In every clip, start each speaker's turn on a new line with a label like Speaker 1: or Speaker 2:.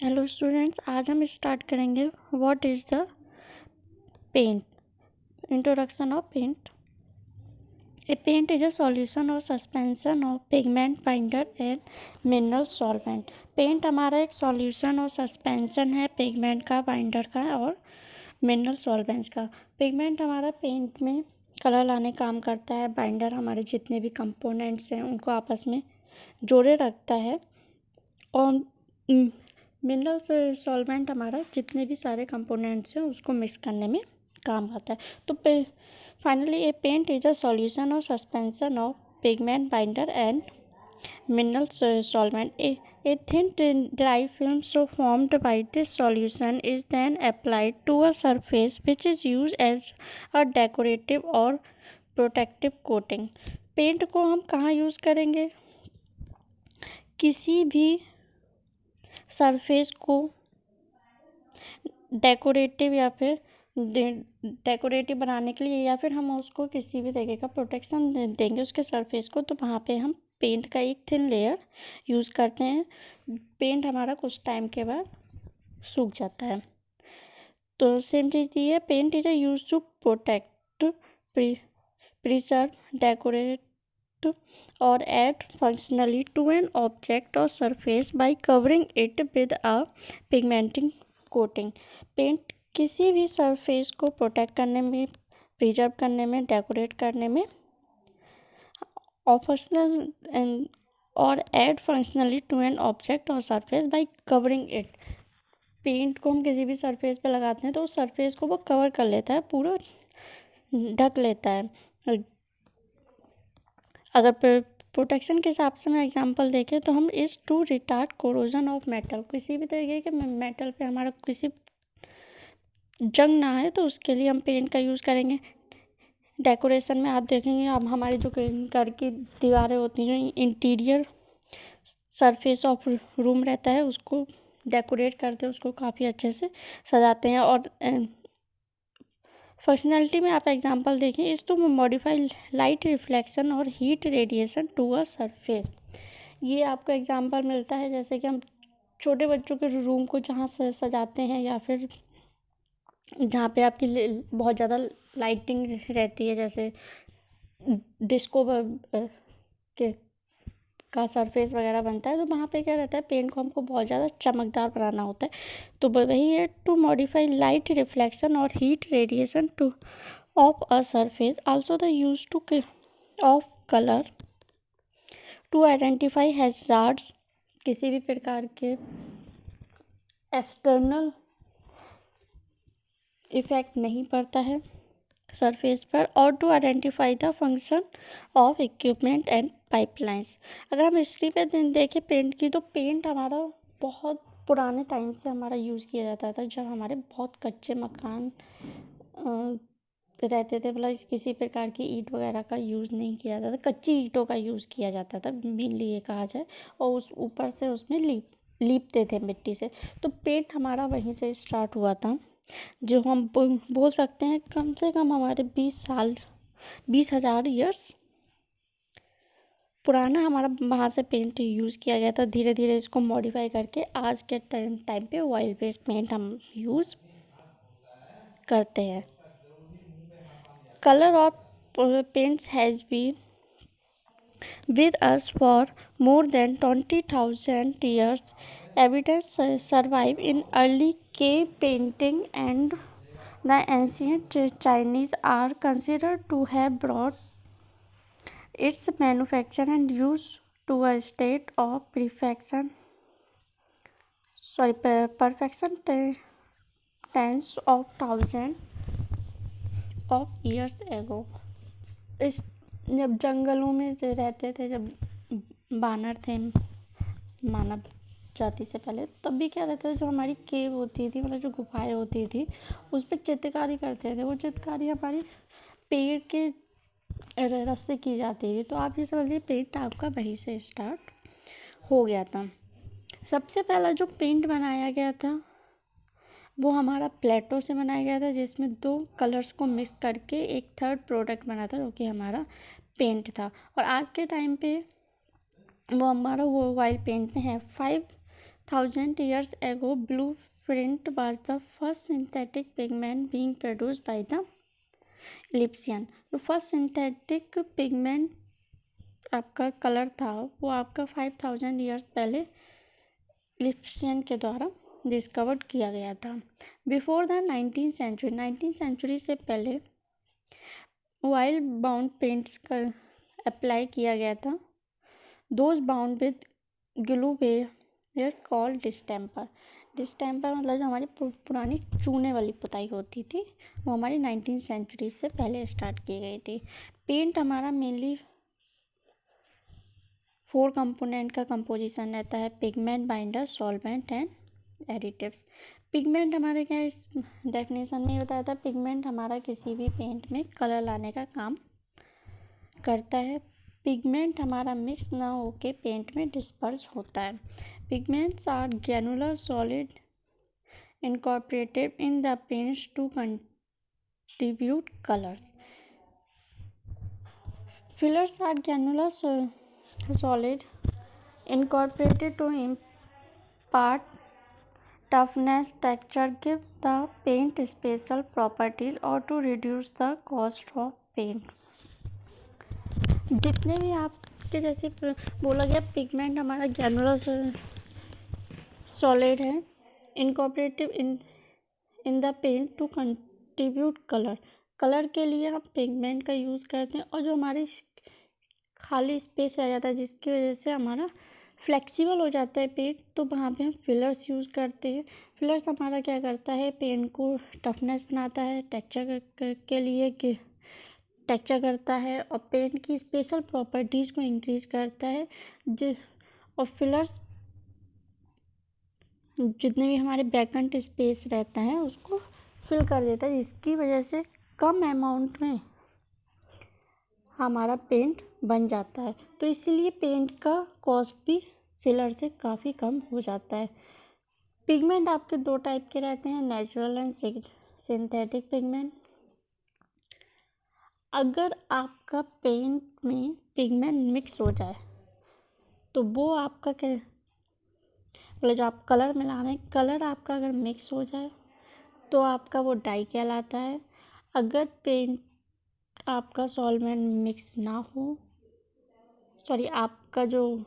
Speaker 1: Hello students, आज हम start करेंगे what is the paint. Introduction of paint. A paint is a solution or suspension of pigment, binder and mineral solvent. Paint हमारा एक solution or suspension है pigment का, binder का और mineral solvents का। पिगमेंट हमारा पेंट में कलर लाने काम करता है। बाइंडर हमारे जितने भी कंपोनेंट्स हैं उनको आपस में जोड़े रखता है। और मिनरल सॉल्वेंट हमारा जितने भी सारे कंपोनेंट्स हैं उसको मिक्स करने में काम आता है। तो finally a paint is a solution or suspension of pigment, binder and mineral solvent. A thin dry film so formed by this solution is then applied to a surface which is used as a decorative or protective coating. Paint को हम कहाँ use करेंगे? किसी भी surface को decorative या फिर decorative बनाने के लिए, या फिर हम उसको किसी भी तरीके का प्रोटेक्शन देंगे उसके सरफेस को, तो वहाँ पे हम पेंट का एक थिन लेयर यूज़ करते हैं। पेंट हमारा कुछ टाइम के बाद सूख जाता है। तो सेम चीज़ ये है, paint is use to protect, preserve, decorate or add functionally to an object or surface by covering it with a pigmenting coating. Paint किसी भी सरफेस को प्रोटेक्ट करने में, प्रिजर्व करने में, डेकोरेट करने में और functional or add functionally to an object or surface by covering it. Paint को हम किसी भी सरफेस पे लगाते हैं तो उस सरफेस को वो कवर कर लेता है, पूरा ढक लेता है। अगर प्रोटेक्शन के हिसाब से मैं एग्जांपल देखें तो हम is to retard corrosion of metal, किसी भी तरीके के मेटल पे हमारा किसी जंग ना आए तो उसके लिए हम पेंट का यूज़ करेंगे। डेकोरेशन में आप देखेंगे, अब हमारी जो घर की दीवारें होती हैं, जो इंटीरियर सरफेस ऑफ रूम रहता है, उसको डेकोरेट करते हैं, उसको काफ़ी अच्छे से सजाते हैं। और फंक्शनैलिटी में आप एग्जांपल देखें, is to modify light reflection और heat radiation to a surface. ये आपको एग्जांपल मिलता है जैसे कि हम छोटे बच्चों के रूम को जहाँ से सजाते हैं, या फिर जहाँ पे आपकी बहुत ज़्यादा लाइटिंग रहती है, जैसे डिस्को के का सरफेस वगैरह बनता है, तो वहाँ पे क्या रहता है, पेंट को हमको बहुत ज़्यादा चमकदार बनाना होता है। तो वही है, टू मॉडिफाई लाइट रिफ्लेक्शन और heat radiation to of a surface, also the use to of colour to identify hazards, किसी भी प्रकार के एक्सटर्नल इफेक्ट नहीं पड़ता है सरफेस पर, और to identify the function of equipment and pipelines. अगर हम हिस्ट्री पे देखें पेंट की, तो पेंट हमारा बहुत पुराने टाइम से हमारा यूज़ किया जाता था, जब हमारे बहुत कच्चे मकान रहते थे, मतलब किसी प्रकार की ईंट वगैरह का यूज़ नहीं किया जाता था, कच्ची ईंटों का यूज़ किया जाता था मेनली ये कहा जाए, और उस ऊपर से उसमें लीपते थे मिट्टी से। तो पेंट हमारा वहीं से स्टार्ट हुआ था, जो हम बोल सकते हैं कम से कम हमारे 20,000 ईयर्स पुराना हमारा वहाँ से पेंट यूज़ किया गया था। धीरे धीरे इसको मॉडिफाई करके आज के टाइम पे ऑयल बेस्ड पेंट हम यूज़ करते हैं। Colour of paints has been with us for more than 20,000 years. Evidence survive in early cave painting, and the ancient Chinese are considered to have brought its manufacture and use to a state of perfection tens of thousands of years ago. इस जब जंगलों में रहते थे, जब बानर थे मानव जाति से पहले, तब भी क्या रहता था, जो हमारी केव होती थी, मतलब जो गुफाएं होती थी, उस पर चित्रकारी करते थे। वो चित्रकारी हमारी पेड़ के रस से की जाती थी। तो आप ये समझिए पेंट आपका वहीं से स्टार्ट हो गया था। सबसे पहला जो पेंट बनाया गया था वो हमारा प्लेटो से बनाया गया था, जिसमें 2 कलर्स को मिक्स करके एक थर्ड प्रोडक्ट बना था, जो कि हमारा पेंट था। और आज के टाइम पे वो हमारा वो ऑयल पेंट में है। 5 1000 years ago, blueprint was the first synthetic pigment being produced by the Egyptian. तो फर्स्ट सिंथेटिक पिगमेंट आपका कलर था वो आपका 5000 ईयर्स पहले इजिप्शियन के द्वारा डिस्कवर्ड किया गया था. बिफोर द 19th सेंचुरी से पहले ऑयल बाउंड पेंट्स का अप्लाई किया गया था. Those bound with glue where called distemper. Distemper मतलब जो हमारी पुरानी चूने वाली पुताई होती थी वो हमारी 19th सेंचुरी से पहले स्टार्ट की गई थी. पेंट हमारा मेनली 4 कंपोनेंट का कंपोजिशन रहता है: pigment, binder, solvent and additives. Pigment हमारे क्या इस डेफिनेशन में बताया था, पिगमेंट हमारा किसी भी पेंट में कलर लाने का काम करता है. पिगमेंट हमारा मिक्स ना होके पेंट में डिस्पर्स होता है. Pigments are granular solid incorporated in the paints to contribute colors. Fillers are granular solid incorporated to impart toughness, texture, give the paint special properties or to reduce the cost of paint. जितने भी आपके जैसे बोला गया pigment हमारा granular solid है, incorporative in the paint to contribute colour के लिए हम पिगमेंट का यूज़ करते हैं. और जो हमारी खाली स्पेस रह जाता है जिसकी वजह से हमारा फ्लेक्सिबल हो जाता है पेंट, तो वहाँ पे हम फिलर्स यूज़ करते हैं. फिलर्स हमारा क्या करता है, पेंट को टफनेस बनाता है, टेक्सचर के लिए टेक्सचर करता है और पेंट की स्पेशल प्रॉपर्टीज़ को इंक्रीज करता है. और फिलर्स जितने भी हमारे वैकेंट स्पेस रहता है उसको फिल कर देता है, जिसकी वजह से कम अमाउंट में हमारा पेंट बन जाता है. तो इसीलिए पेंट का कॉस्ट भी फिलर से काफ़ी कम हो जाता है. पिगमेंट आपके 2 टाइप के रहते हैं, नेचुरल एंड सिंथेटिक पिगमेंट. अगर आपका पेंट में पिगमेंट मिक्स हो जाए तो वो आपका क्या मतलब जो आप कलर मिला रहे हैं, कलर आपका अगर मिक्स हो जाए तो आपका वो डाई कहलाता है. अगर पेंट आपका सॉल्वेंट मिक्स ना हो, आपका जो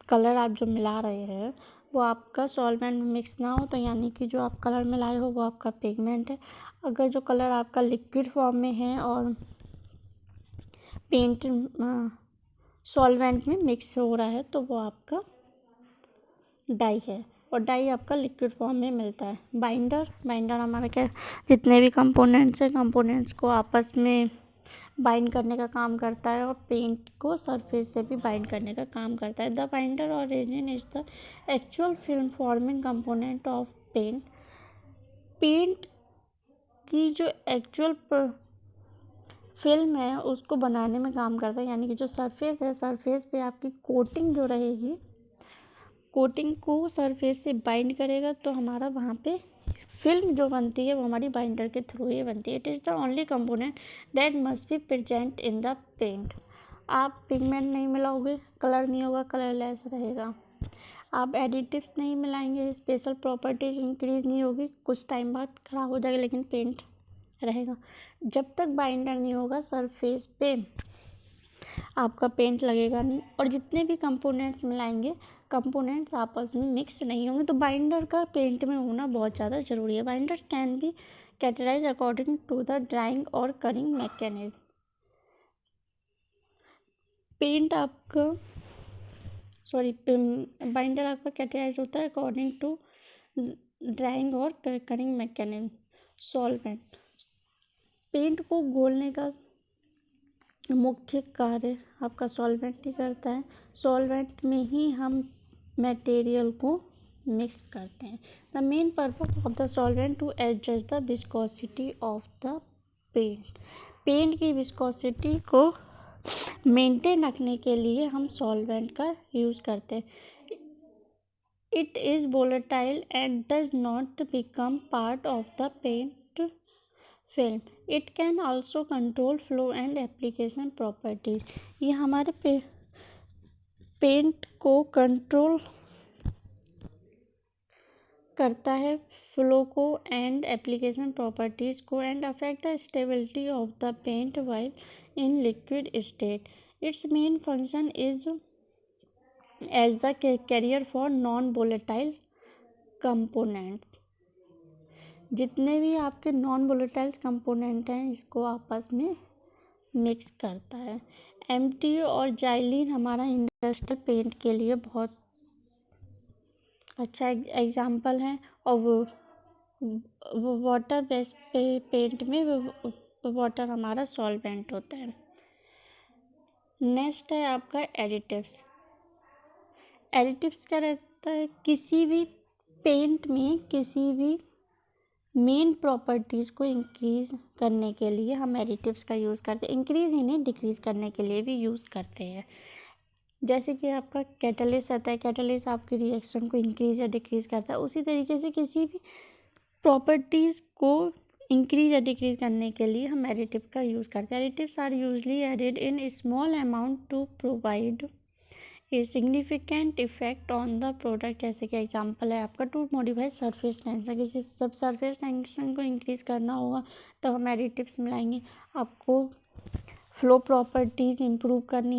Speaker 1: कलर आप जो मिला रहे हैं वो आपका सॉल्वेंट मिक्स ना हो, तो यानी कि जो आप कलर मिलाए हो वो आपका पिगमेंट है. अगर जो कलर आपका लिक्विड फॉर्म में है और पेंट सॉल्वेंट में मिक्स हो रहा है तो वो आपका डाई है. और डाई आपका लिक्विड फॉर्म में मिलता है. बाइंडर हमारा क्या जितने भी कंपोनेंट्स हैं, कंपोनेंट्स को आपस में बाइंड करने का काम करता है और पेंट को सरफेस से भी बाइंड करने का काम करता है. द बाइंडर और resin is the actual film forming component of paint. Paint की जो एक्चुअल फिल्म है उसको बनाने में काम करता है, यानी कि जो सरफेस है, सरफेस पे आपकी कोटिंग जो रहेगी, कोटिंग को सरफेस से बाइंड करेगा तो हमारा वहाँ पे फिल्म जो बनती है वो हमारी बाइंडर के थ्रू ही बनती है. It is the only component that must be present in the paint. आप पिगमेंट नहीं मिलाओगे, कलर नहीं होगा, कलरलेस रहेगा. आप एडिटिव्स नहीं मिलाएंगे, स्पेशल प्रॉपर्टीज़ इंक्रीज नहीं होगी, कुछ टाइम बाद ख़राब हो जाएगा लेकिन पेंट रहेगा. जब तक बाइंडर नहीं होगा सरफेस पे आपका पेंट लगेगा नहीं. और जितने भी कंपोनेंट्स मिलाएंगे, कंपोनेंट्स आपस में मिक्स नहीं होंगे. तो बाइंडर का पेंट में होना बहुत ज़्यादा ज़रूरी है. Binders can be categorise according to the drying और कटिंग मैकेनिज्म. बाइंडर आपका कैटेगराइज होता है अकॉर्डिंग टू ड्राइंग और कटिंग मैकेनिज्म. सॉल्वेंट पेंट को घोलने का मुख्य कार्य आपका सॉल्वेंट ही करता है. सॉल्वेंट में ही हम मटेरियल को मिक्स करते हैं. The main purpose of the solvent to adjust the viscosity of the paint. Paint की विस्कोसिटी को मेंटेन रखने के लिए हम सॉल्वेंट का यूज़ करते हैं. It is volatile and does not become part of the paint film. It can also control flow and application properties. ये हमारे पेंट को कंट्रोल करता है फ्लो को एंड एप्लीकेशन प्रॉपर्टीज़ को and affect the stability of the paint while in liquid state. Its main function is as the carrier for non volatile component. जितने भी आपके नॉन वोलेटाइल कंपोनेंट हैं इसको आपस में मिक्स करता है. एमटी और जाइलिन हमारा इंडस्ट्रियल पेंट के लिए बहुत अच्छा एग्जाम्पल है. और वो वाटर बेस्ड पेंट में वाटर हमारा सॉल्वेंट होता है. नेक्स्ट है आपका एडिटिव्स. एडिटिव्स क्या रहता है? किसी भी पेंट में किसी भी मेन प्रॉपर्टीज़ को इंक्रीज़ करने के लिए हम एडिटिव्स का यूज़ करते हैं. इंक्रीज़ ही नहीं, डिक्रीज़ करने के लिए भी यूज़ करते हैं. जैसे कि आपका कैटलिस्ट रहता है, कैटलिस्ट आपकी रिएक्शन को इंक्रीज़ या डिक्रीज़ करता है. उसी तरीके से किसी भी प्रॉपर्टीज़ को इंक्रीज़ या डिक्रीज़ करने के लिए हम एडिटिव का यूज़ करते हैं. Additives are usually added in small amount to provide a significant effect on the product. जैसे कि एग्जांपल है आपका टू मॉडिफाई सरफेस टेंशन. किसी सब सरफेस टेंशन को इंक्रीज़ करना होगा तब हम एडिटिव्स मिलाएंगे. आपको फ्लो प्रॉपर्टीज़ इंप्रूव करनी